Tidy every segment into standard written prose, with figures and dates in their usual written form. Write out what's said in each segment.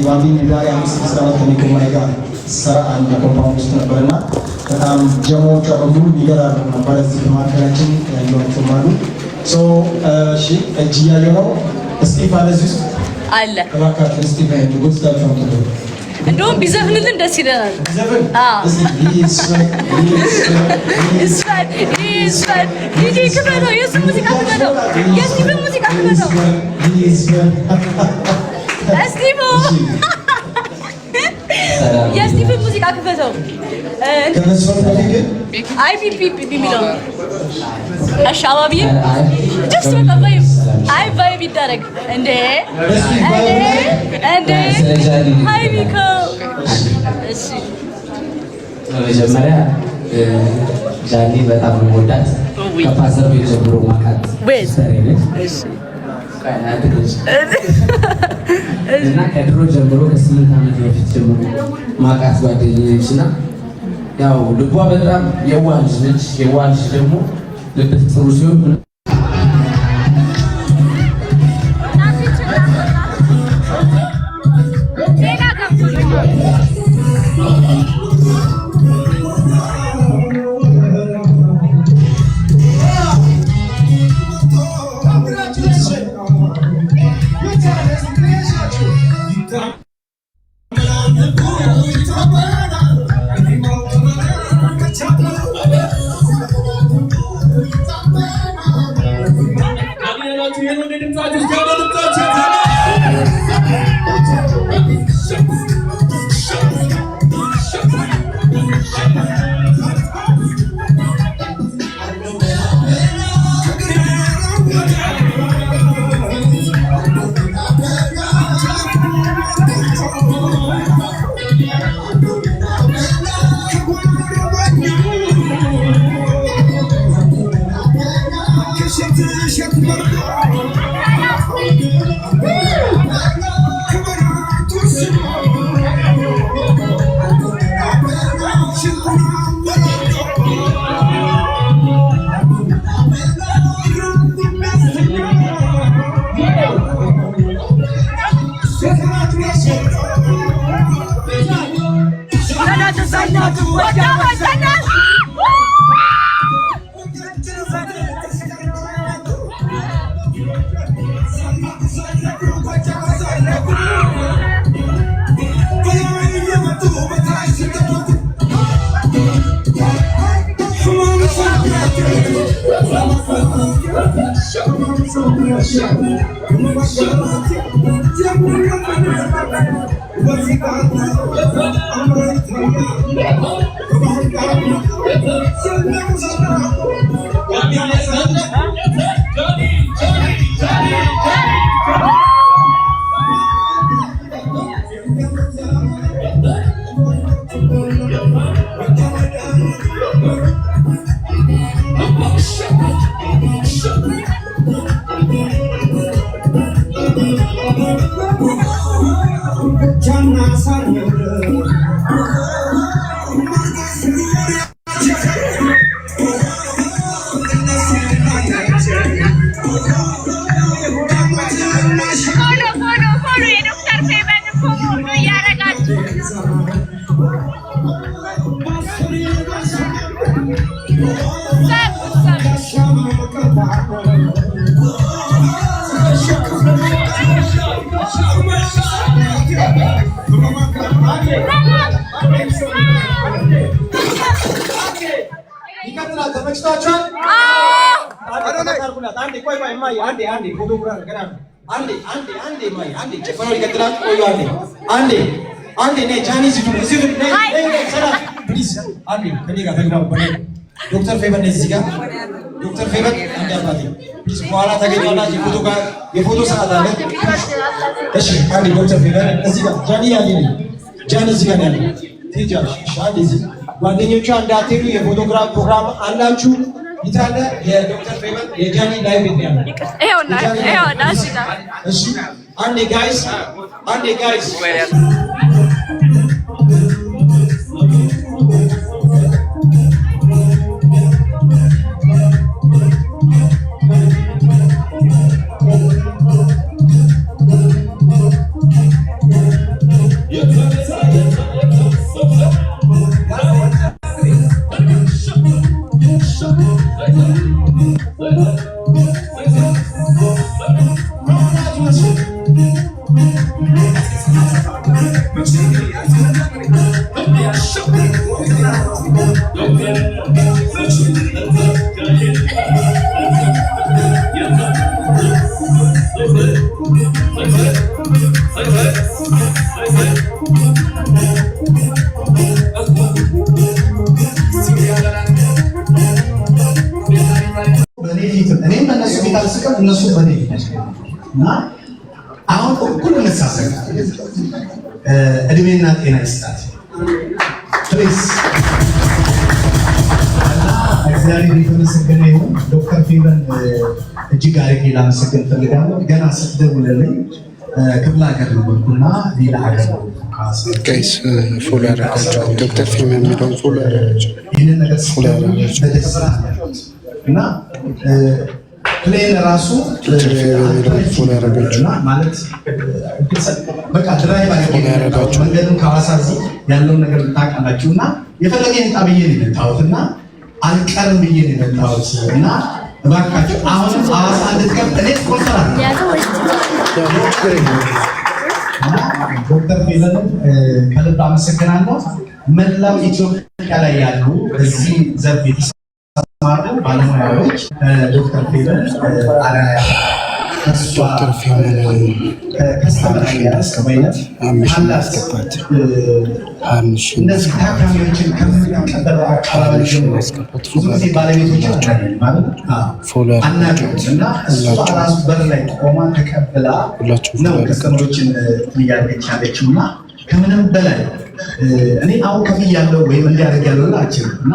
ባቢ ዛሬ 5 ከሚቆማይ ጋር ሰራ አንድ ኮምፓውንድ ውስጥ ነበርና በጣም ጀሞዎች በሙሉ ይገራሉ ነበር። እዚህ ማዕከላችን ያሏቸው አሉ። ሶ እሺ እጅ ያለው ነው እስጢፋን እዚህ ውስጥ አለ እባክህ እስጢፋን ጉስታፍ ነው እንደውም ቢዘፍንልን ደስ ይለናል። ይስፋን ዲጂ ክበዶ የሱ ሙዚቃ ክበዶ የስቲቭን ሙዚቃ ክበዶ የስቲቭን ሙዚቃ ክበዶ አይ ፒፒ የሚለው አሻባቢ ደስ በቃ ቫይብ አይ ቫይብ ይደረግ እንዴ ሃይ ሚኮ እሺ በመጀመሪያ ጃኒ በጣም ወዳት ከፓሰር ቤት ጀምሮ ማቃት እሺ እና ከድሮ ጀምሮ ከ8 ዓመት በፊት ጀምሮ ማቃት ጓደኛዬ እና ያው ልቧ በጣም የዋህ ልጅ ነች። የዋህ ልጅ ደግሞ ልብ ጥሩ ሲሆን ዶክተር ፌቨን እዚህ ጋር ዶክተር ፌቨን አንዳባቲ በኋላ ታገኛላችሁ። የፎቶ ሰዓት አለ። እሺ አንዴ ዶክተር ፌቨን እዚህ ጋር ጃኒ ያለኝ ጃኒ እዚህ ጋር ያለኝ ትይጃለሽ። ሻል እዚህ ጓደኞቿ እንዳትሄዱ የፎቶግራፍ ፕሮግራም አላችሁ። ይታለ የዶክተር ፌቨን የጃኒ ላይቭ ነው። ይሄውና እሺ አንዴ ጋይስ እኔም በእነሱ ቤት አልስቅም፣ እነሱ በኔ እና አሁን እኩል እንሳሰቅ። እድሜና ጤና ይስጣት ፕሊዝ። እና እግዚአብሔር የተመሰገነ ይሁን። ዶክተር ፌቨን እጅግ አድርጌ ላመሰግን ፈልጋለሁ። ገና ስትደውልልኝ ክፍለ ሀገር ነበርኩና ሌላ ሀገር ጋይስ ፎሎ ያደረጋቸው ዶክተር ፌቨን የሚለውን ፎሎ ያደረጋቸው ይህንን ነገር በደስታ እና ፕሌን ራሱ ማለት በቃ ድራይቭ አድርጌ መንገዱን ከሐዋሳ እዚህ ያለውን ነገር ታውቃላችሁ። እና የፈለገ ይምጣ ብዬ ነው የመጣሁት እና አልቀርም ብዬ ነው የመጣሁት እና እባካችሁ አሁንም ሐዋሳ እንድትቀር እኔ ስፖንሰር ዶክተር ፌቨንን ከልብ አመሰግናለሁ። መላው ኢትዮጵያ ላይ ያሉ በዚህ ዘርፍ የተሰማሩ ባለሙያዎች ዶክተር ፌቨን አራያ ከስተመር ያስ ከማይነት አላስገባት እነዚህ ታካሚዎችን ከምንቀበለው አካባቢ ብዙ ጊዜ ባለቤቶች አናውቅም እና እሷ ራሱ በር ላይ ቆማ ተቀብላ ነው ከስተመሮችን እያደረገች ያለችው እና ከምንም በላይ እኔ አሁን ከፍያለሁ ወይም እንዲያደርግ ያለው አልችልም እና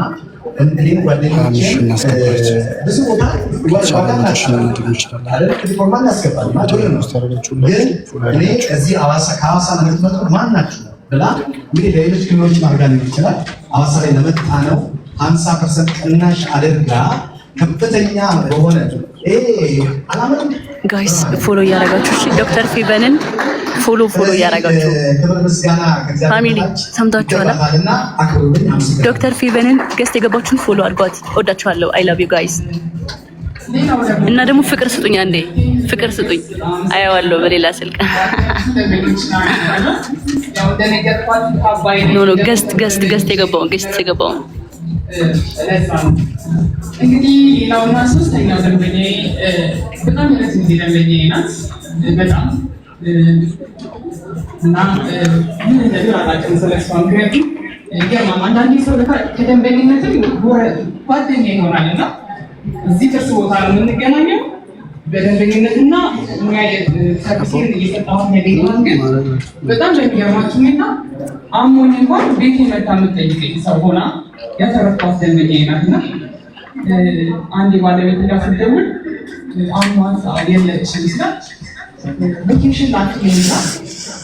እኔም ጓደኞቼ ብዙ ቦታ ሪፎርማ ያስገባል ግን እኔ እዚህ ከሐዋሳ ለምትመጡ ማን ናችሁ ብላ እንግዲህ ለሌሎች ክልሎች ማድረግ ይችላል። ሐዋሳ ላይ ለመጣ ነው 50% ቅናሽ አድርጋ ከፍተኛ በሆነ ጋይስ ፎሎ እያደረጋችሁ ዶክተር ፌቨንን ፎሎ እያደረጋችሁ ፋሚሊ ሰምታችኋል። ዶክተር ፌቨንን ገስት የገባችሁን ፎሎ አድርጓት። ወዳችኋለሁ። አይ ላቭ ዩ ጋይስ። እና ደግሞ ፍቅር ስጡኝ፣ አንዴ ፍቅር ስጡኝ። አያዋለሁ በሌላ ስልክ ኖ ገስት የገባውን እንግዲህ ሌላውና ሶስተኛው ደንበኛዬ በጣም የረጅም ጊዜ ደንበኛዬ ናት። በጣም እና ምን እንደዚህ አላውቅም ስለሷ። ምክንያቱም ይገርማል አንዳንዴ ሰው ከደንበኝነትም ጓደኛ ይሆናል እና እዚህ ቅርስ ቦታ ነው የምንገናኘው በደንበኝነትና ሙያ ሰርቪሴን እየሰጣሁት ያገኘኋት። ግን በጣም በሚገርማችሁ ሁኔታ አሞኝ እንኳን ቤት የመጣ የምትጠይቀኝ ሰው ሆና ያተረፍኳት ደንበኛዬ ናት እና አንድ ባለቤት ጋር ስደውል አሟት የለችም ስላት ሎኬሽን ላክልኝና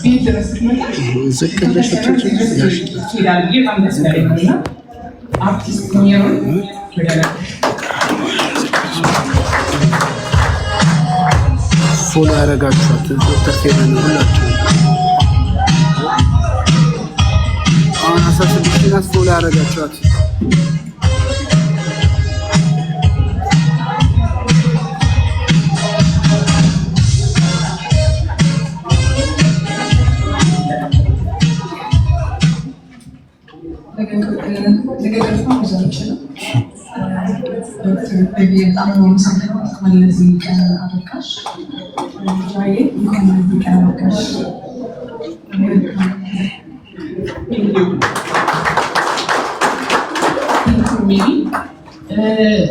ቤት ድረስ ስትመጣ ሄዳል ብዬ በጣም ደስ ያለኝ ነው እና አርቲስት ሜሮን ፎሎ ያደረጋችኋት ዶክተር ፌቨን ሁላችሁ አሁን 16 ናት። ፎሎ ያደረጋችኋት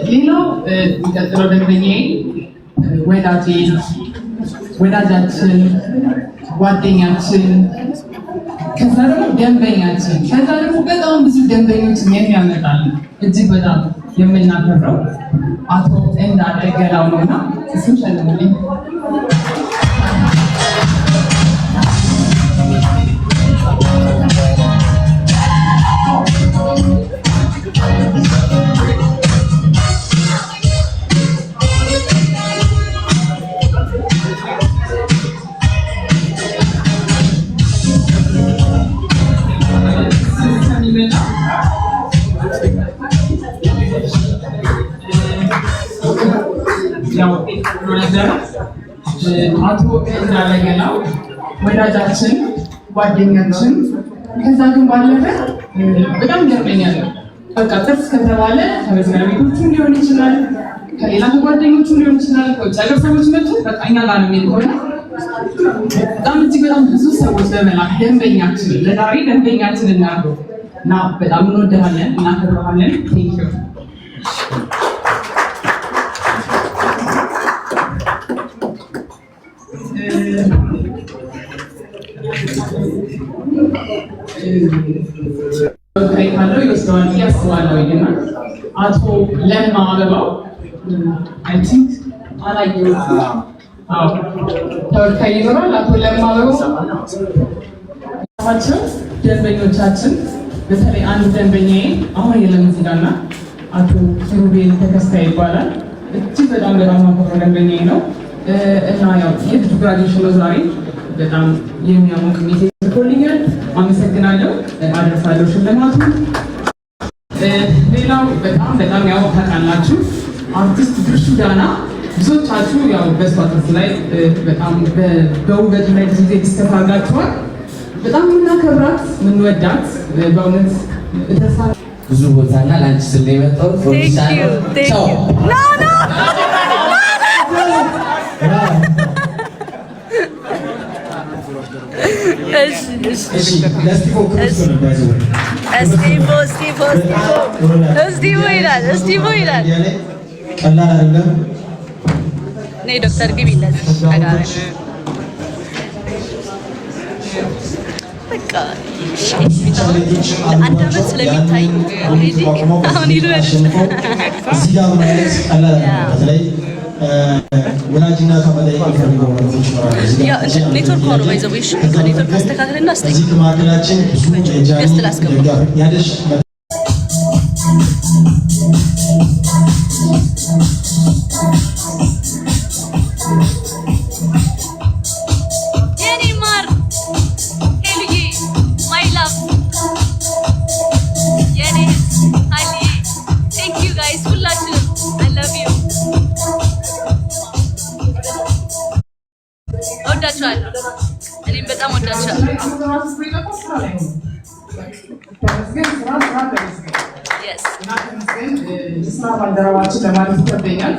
ሌላው የሚቀጥለው ደንበኛዬ ወዳጃችን፣ ጓደኛችን፣ ከዛ ደግሞ ደንበኛችን፣ ከዛ ደግሞ በጣም ብዙ ደንበኞችን የሚያመጣል እጅግ በጣም የምናከብረው አቶ እንዳለ ገላው ነውና እሱን ሸልሙልኝ። አቶ እንዳለ ገላው ወዳጃችን ጓደኛችን ከዛ ግን ባለፈ በጣም ይገርመኛል። በቃ ጥርስ ከተባለ ከመስሪያ ቤቶቹም ሊሆን ይችላል፣ ከሌላ ጓደኞቹም ሊሆን ይችላል፣ ከውጭ ሀገር ሰዎች መጡ በቃ እኛ ጋር ነው የሚሆነ በጣም እጅግ በጣም ብዙ ሰዎች ለመላክ ደንበኛችን ለዛሬ ደንበኛችን እናድርገው እና በጣም እንወድሃለን እናከብረሃለን። ቴንክ ዩ ካለው ይወስደዋል እያስባለሁ እና አቶ ለማ አበባው አይ ቲንክ አላየሁትም። አዎ ተወካይ ይኖራል። አቶ ለማ አበባው ሰማቸው ደንበኞቻችን በተለይ አንድ ደንበኛዬ አሁን የለም እዚህ ጋር እና አቶ ኪሩቤል ተከስታ ይባላል። እጅግ በጣም ማከብረው ደንበኛዬ ነው እና ያው የልጁ ግራጁዌሽን ነው ዛሬ በጣም የሚያሞቅ ሚቴ ልኮልኛል። አመሰግናለሁ። አደርሳለሁ ሽልማቱ። ሌላው በጣም ያው ታውቃላችሁ አርቲስት ድርሹ ዳና ብዙዎቻችሁ ያው በሷ ጥርስ ላይ በጣም በውበቱ ላይ ብዙ ጊዜ ተስተካክላችኋል። በጣም የምናከብራት የምንወዳት በእውነት ተሳ ብዙ ቦታና ላንቺ ስለ የመጣው ፕሮዲሳን ቻው እስቲፎ ይላል። ቀላል አይደለም። ነይ ዶክተር ግቢ ለዚህ ተጋራሽ በቃ አንድ አመት ስለሚታይ አሁን ይሉት እዚህ ጋር ማለት ቀላል አይደለም። በተለይ ወላጅና ከመለይ ይፈልገው ነው ያ ኔትወርክ ነው ባይዘው እሺ ከኔትወርክ አስተካክልና አስተካክል እዚህ ማዕከላችን ብዙ ጃኒ ያደሽ የኔማር ሄልዬ ማይ ላቭ የኔ አሊ ቴንክ ዩ ጋይስ ሁላችሁም አይ ላቭ ዩ ወዳችኋለሁ። እኔም በጣም ወዳችኋለሁ። ስራ ባልደረባችን ለማለት ይከብደኛል።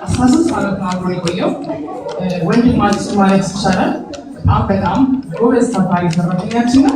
13 ዓመት ነው አብሮ የቆየው ወንድማችን ማለት ይቻላል። በጣም ጎበዝ ታታሪ ሰራተኛችን ነው።